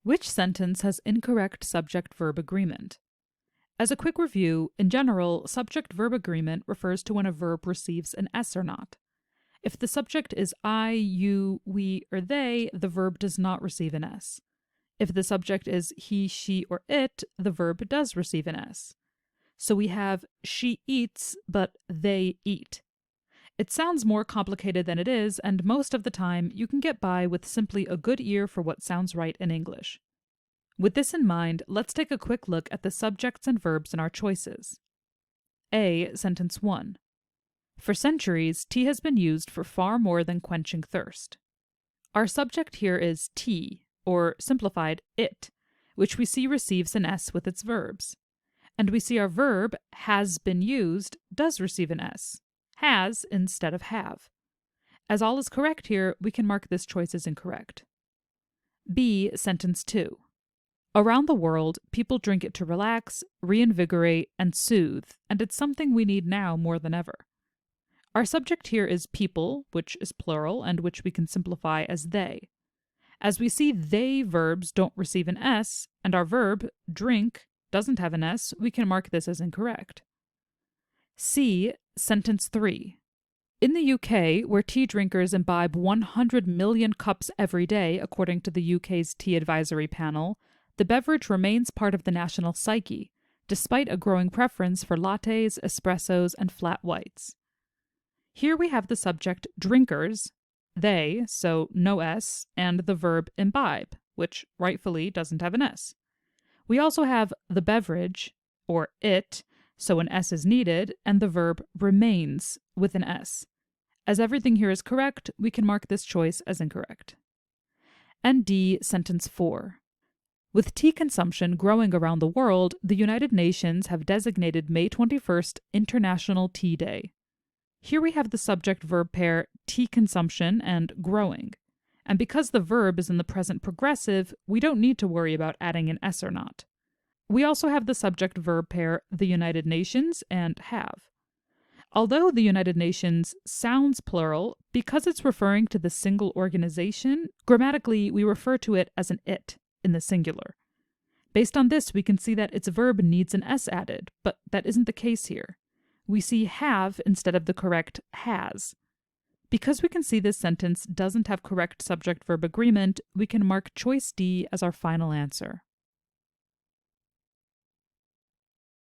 Which sentence has incorrect subject-verb agreement? As a quick review, in general, subject-verb agreement refers to when a verb receives an S or not. If the subject is I, you, we, or they, the verb does not receive an S. If the subject is he, she, or it, the verb does receive an S. So we have she eats, but they eat. It sounds more complicated than it is, and most of the time you can get by with simply a good ear for what sounds right in English. With this in mind, let's take a quick look at the subjects and verbs in our choices. A. Sentence 1. For centuries, tea has been used for far more than quenching thirst. Our subject here is tea, or simplified it, which we see receives an S with its verbs. And we see our verb, has been used, does receive an S, has instead of have. As all is correct here, we can mark this choice as incorrect. B. Sentence 2. Around the world, people drink it to relax, reinvigorate, and soothe, and it's something we need now more than ever. Our subject here is people, which is plural and which we can simplify as they. As we see, they verbs don't receive an S, and our verb, drink, doesn't have an S, we can mark this as incorrect. C. Sentence 3. In the UK, where tea drinkers imbibe 100 million cups every day, according to the UK's Tea Advisory Panel, the beverage remains part of the national psyche, despite a growing preference for lattes, espressos, and flat whites. Here we have the subject drinkers, they, so no S, and the verb imbibe, which rightfully doesn't have an S. We also have the beverage, or it, so an S is needed, and the verb remains with an S. As everything here is correct, we can mark this choice as incorrect. And D. Sentence 4. With tea consumption growing around the world, the United Nations have designated May 21st International Tea Day. Here we have the subject-verb pair tea consumption and growing. And because the verb is in the present progressive, we don't need to worry about adding an S or not. We also have the subject-verb pair the United Nations and have. Although the United Nations sounds plural, because it's referring to the single organization, grammatically we refer to it as an it in the singular. Based on this, we can see that its verb needs an S added, but that isn't the case here. We see have instead of the correct has. Because we can see this sentence doesn't have correct subject-verb agreement, we can mark choice D as our final answer.